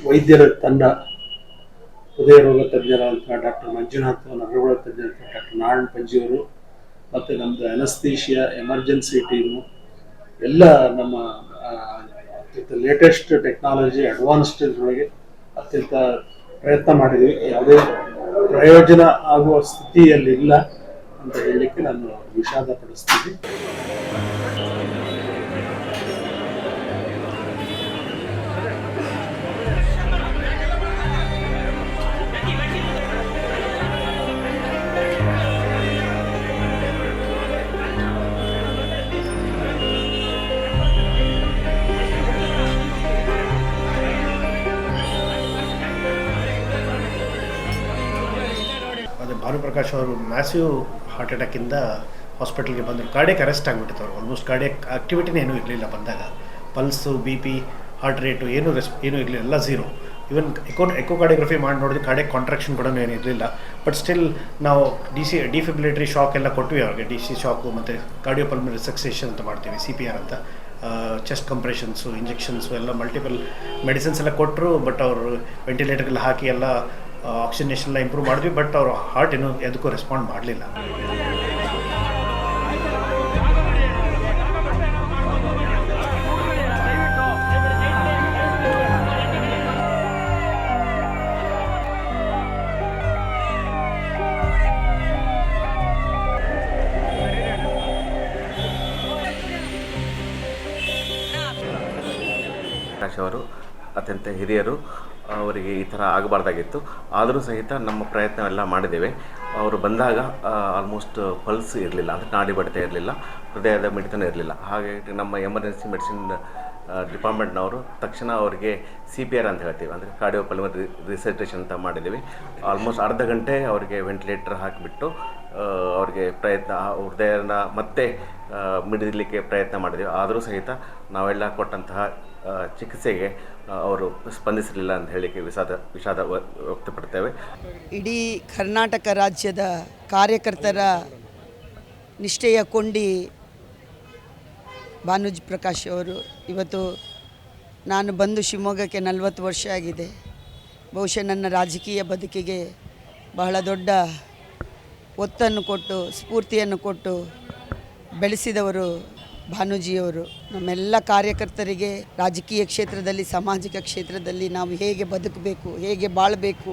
ವೈದ್ಯರ ತಂಡ, ಹೃದಯ ರೋಗ ತಜ್ಞರಾದಂಥ ಡಾಕ್ಟರ್ ಮಂಜುನಾಥ್, ನರರೋಗ ತಜ್ಞರಾದಂಥ ಡಾಕ್ಟರ್ ನಾರಾಯಣ್ ಪಂಜಿಯವರು, ಮತ್ತು ನಮ್ಮದು ಅನಸ್ತೇಷಿಯಾ ಎಮರ್ಜೆನ್ಸಿ ಟೀಮು ಎಲ್ಲ ನಮ್ಮ ಲೇಟೆಸ್ಟ್ ಟೆಕ್ನಾಲಜಿ ಅಡ್ವಾನ್ಸ್ಡ್ ಒಳಗೆ ಅತ್ಯಂತ ಪ್ರಯತ್ನ ಮಾಡಿದ್ವಿ. ಯಾವುದೇ ಪ್ರಯೋಜನ ಆಗುವ ಸ್ಥಿತಿಯಲ್ಲಿ ಇಲ್ಲ ಅಂತ ಹೇಳಲಿಕ್ಕೆ ನಾನು ವಿಷಾದ ಪಡಿಸ್ತೀನಿ. ಭಾನುಪ್ರಕಾಶ್ ಅವರು ಮ್ಯಾಸಿವ್ ಹಾರ್ಟ್ ಅಟ್ಯಾಕಿಂದ ಹಾಸ್ಪಿಟಲ್ಗೆ ಬಂದರು. ಕಾರ್ಡಿಯಕ್ ಅರೆಸ್ಟ್ ಆಗಿಬಿಟ್ಟಿತ್ತು ಅವರು. ಆಲ್ಮೋಸ್ಟ್ ಕಾರ್ಡಿಯಕ್ ಆಕ್ಟಿವಿಟಿನೇ ಏನೂ ಇರಲಿಲ್ಲ ಬಂದಾಗ. ಪಲ್ಸು, BP, ಹಾರ್ಟ್ ರೇಟು ಏನೂ ಇರಲಿಲ್ಲ, ಎಲ್ಲ ಝೀರೋ. ಈವನ್ ಎಕೋಕಾರ್ಡಿಯೋಗ್ರಫಿ ಮಾಡಿ ನೋಡಿದ್ರೆ ಕಾರ್ಡಿಯಕ್ ಕಾಂಟ್ರಾಕ್ಷನ್ ಕೂಡ ಏನು ಇರಲಿಲ್ಲ. ಬಟ್ ಸ್ಟಿಲ್ ನಾವು ಡಿಫಿಬ್ರಿಲೇಟರಿ ಶಾಕ್ ಎಲ್ಲ ಕೊಟ್ವಿ ಅವ್ರಿಗೆ. DC ಶಾಕು ಮತ್ತು ಕಾರ್ಡಿಯೋಪಲ್ಮನರಿ ರಿಸಕ್ಸೇಷನ್ ಅಂತ ಮಾಡ್ತೀವಿ, CPR ಅಂತ. ಚೆಸ್ಟ್ ಕಂಪ್ರೆಷನ್ಸು, ಇಂಜೆಕ್ಷನ್ಸು ಎಲ್ಲ ಮಲ್ಟಿಪಲ್ ಮೆಡಿಸಿನ್ಸ್ ಎಲ್ಲ ಕೊಟ್ಟರು. ಬಟ್ ಅವರು ವೆಂಟಿಲೇಟರ್ಗೆಲ್ಲ ಹಾಕಿ ಎಲ್ಲ ಆಕ್ಸಿಜನೇಷನ್ ಎಲ್ಲ ಇಂಪ್ರೂವ್ ಮಾಡಿದ್ವಿ. ಬಟ್ ಅವರು ಹಾರ್ಟ್ ಏನೂ ಎದಕ್ಕೂ ರೆಸ್ಪಾಂಡ್ ಮಾಡಲಿಲ್ಲ. ಅವರು ಅತ್ಯಂತ ಹಿರಿಯರು, ಅವರಿಗೆ ಈ ಥರ ಆಗಬಾರ್ದಾಗಿತ್ತು. ಆದರೂ ಸಹಿತ ನಮ್ಮ ಪ್ರಯತ್ನ ಎಲ್ಲ ಮಾಡಿದ್ದೇವೆ. ಅವರು ಬಂದಾಗ ಆಲ್ಮೋಸ್ಟ್ ಪಲ್ಸ್ ಇರಲಿಲ್ಲ, ಅಂದರೆ ನಾಡಿ ಬಡಿತ ಇರಲಿಲ್ಲ, ಹೃದಯದ ಮಿಡಿತನೂ ಇರಲಿಲ್ಲ. ಹಾಗಾಗಿ ನಮ್ಮ ಎಮರ್ಜೆನ್ಸಿ ಮೆಡಿಸಿನ್ ಡಿಪಾರ್ಟ್ಮೆಂಟ್ನವರು ತಕ್ಷಣ ಅವರಿಗೆ CPR ಅಂತ ಹೇಳ್ತೀವಿ, ಅಂದರೆ ಕಾರ್ಡಿಯೋಪಲ್ಮನರಿ ರಿಸಸಿಟೇಷನ್ ಅಂತ ಮಾಡಿದ್ದೀವಿ. ಆಲ್ಮೋಸ್ಟ್ ಅರ್ಧ ಗಂಟೆ ಅವರಿಗೆ ವೆಂಟಿಲೇಟರ್ ಹಾಕಿಬಿಟ್ಟು ಅವ್ರಿಗೆ ಹೃದಯನ ಮತ್ತೆ ಮಿಡಿಲಿಕ್ಕೆ ಪ್ರಯತ್ನ ಮಾಡಿದ್ದೀವಿ. ಆದರೂ ಸಹಿತ ನಾವೆಲ್ಲ ಕೊಟ್ಟಂತಹ ಚಿಕಿತ್ಸೆಗೆ ಅವರು ಸ್ಪಂದಿಸಲಿಲ್ಲ ಅಂತ ಹೇಳಿಕೆ ವಿಷಾದ ವ್ಯಕ್ತಪಡ್ತೇವೆ. ಇಡೀ ಕರ್ನಾಟಕ ರಾಜ್ಯದ ಕಾರ್ಯಕರ್ತರ ನಿಷ್ಠೆಯ ಕೊಂಡಿ ಭಾನುಜ್ ಪ್ರಕಾಶ್ ಅವರು. ಇವತ್ತು ನಾನು ಬಂದು ಶಿವಮೊಗ್ಗಕ್ಕೆ 40 ವರ್ಷ ಆಗಿದೆ. ಬಹುಶಃ ನನ್ನ ರಾಜಕೀಯ ಬದುಕಿಗೆ ಬಹಳ ದೊಡ್ಡ ಒತ್ತನ್ನು ಕೊಟ್ಟು, ಸ್ಫೂರ್ತಿಯನ್ನು ಕೊಟ್ಟು ಬೆಳೆಸಿದವರು ಭಾನುಜಿಯವರು. ನಮ್ಮೆಲ್ಲ ಕಾರ್ಯಕರ್ತರಿಗೆ ರಾಜಕೀಯ ಕ್ಷೇತ್ರದಲ್ಲಿ, ಸಾಮಾಜಿಕ ಕ್ಷೇತ್ರದಲ್ಲಿ ನಾವು ಹೇಗೆ ಬದುಕಬೇಕು, ಹೇಗೆ ಬಾಳಬೇಕು,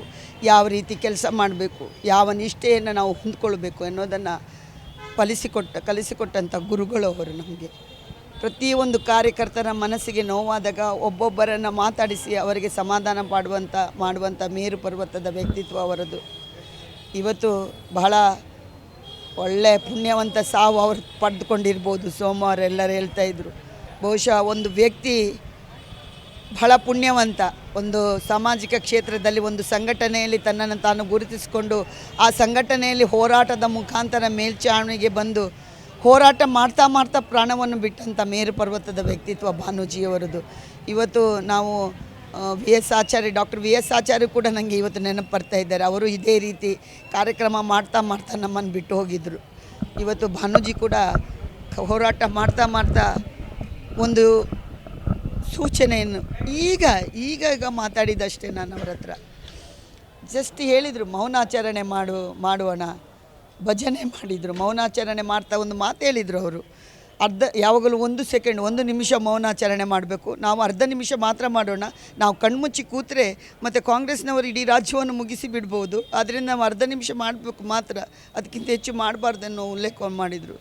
ಯಾವ ರೀತಿ ಕೆಲಸ ಮಾಡಬೇಕು, ಯಾವ ನಿಷ್ಠೆಯನ್ನು ನಾವು ಹೊಂದ್ಕೊಳ್ಬೇಕು ಅನ್ನೋದನ್ನು ಕಲಿಸಿಕೊಟ್ಟಂಥ ಗುರುಗಳು ಅವರು ನಮಗೆ. ಪ್ರತಿಯೊಂದು ಕಾರ್ಯಕರ್ತರ ಮನಸ್ಸಿಗೆ ನೋವಾದಾಗ ಒಬ್ಬೊಬ್ಬರನ್ನು ಮಾತಾಡಿಸಿ ಅವರಿಗೆ ಸಮಾಧಾನ ಮಾಡುವಂಥ ಮೇರು ಪರ್ವತದ ವ್ಯಕ್ತಿತ್ವ ಅವರದು. ಇವತ್ತು ಬಹಳ ಒಳ್ಳೆ ಪುಣ್ಯವಂತ ಸಾವು ಅವರು ಪಡೆದುಕೊಂಡಿರ್ಬೋದು. ಸೋಮವಾರ ಎಲ್ಲರೂ ಹೇಳ್ತಾಯಿದ್ರು, ಬಹುಶಃ ಒಂದು ವ್ಯಕ್ತಿ ಬಹಳ ಪುಣ್ಯವಂತ, ಒಂದು ಸಾಮಾಜಿಕ ಕ್ಷೇತ್ರದಲ್ಲಿ ಒಂದು ಸಂಘಟನೆಯಲ್ಲಿ ತನ್ನನ್ನು ತಾನು ಗುರುತಿಸಿಕೊಂಡು ಆ ಸಂಘಟನೆಯಲ್ಲಿ ಹೋರಾಟದ ಮುಖಾಂತರ ಮೇಲ್ಚಾವಣಿಗೆ ಬಂದು ಹೋರಾಟ ಮಾಡ್ತಾ ಪ್ರಾಣವನ್ನು ಬಿಟ್ಟಂಥ ಮೇರು ಪರ್ವತದ ವ್ಯಕ್ತಿತ್ವ ಭಾನುಜಿಯವರದು. ಇವತ್ತು ನಾವು ಡಾಕ್ಟರ್ ವಿ ಎಸ್ ಆಚಾರ್ಯ ಕೂಡ ನನಗೆ ಇವತ್ತು ನೆನಪು ಬರ್ತಾ ಇದ್ದಾರೆ. ಅವರು ಇದೇ ರೀತಿ ಕಾರ್ಯಕ್ರಮ ಮಾಡ್ತಾ ನಮ್ಮನ್ನು ಬಿಟ್ಟು ಹೋಗಿದ್ದರು. ಇವತ್ತು ಭಾನುಜಿ ಕೂಡ ಹೋರಾಟ ಮಾಡ್ತಾ ಒಂದು ಸೂಚನೆಯನ್ನು ಈಗ ಮಾತಾಡಿದಷ್ಟೇ ನಾನು ಅವರ ಹತ್ರ. ಜಸ್ಟ್ ಹೇಳಿದರು, ಮೌನಾಚರಣೆ ಮಾಡೋಣ, ಭಜನೆ ಮಾಡಿದರು. ಮೌನಾಚರಣೆ ಮಾಡ್ತಾ ಒಂದು ಮಾತು ಹೇಳಿದರು ಅವರು. ಯಾವಾಗಲೂ 1 ಸೆಕೆಂಡ್ 1 ನಿಮಿಷ ಮೌನಾಚರಣೆ ಮಾಡಬೇಕು. ನಾವು ಅರ್ಧ ನಿಮಿಷ ಮಾತ್ರ ಮಾಡೋಣ. ನಾವು ಕಣ್ಮುಚ್ಚಿ ಕೂತ್ರೆ ಮತ್ತು ಕಾಂಗ್ರೆಸ್ನವರು ಇಡೀ ರಾಜ್ಯವನ್ನು ಮುಗಿಸಿ ಬಿಡ್ಬೋದು. ಆದ್ದರಿಂದ ನಾವು ಅರ್ಧ ನಿಮಿಷ ಮಾಡಬೇಕು ಮಾತ್ರ, ಅದಕ್ಕಿಂತ ಹೆಚ್ಚು ಮಾಡಬಾರ್ದನ್ನೋ ಉಲ್ಲೇಖ ಮಾಡಿದರು.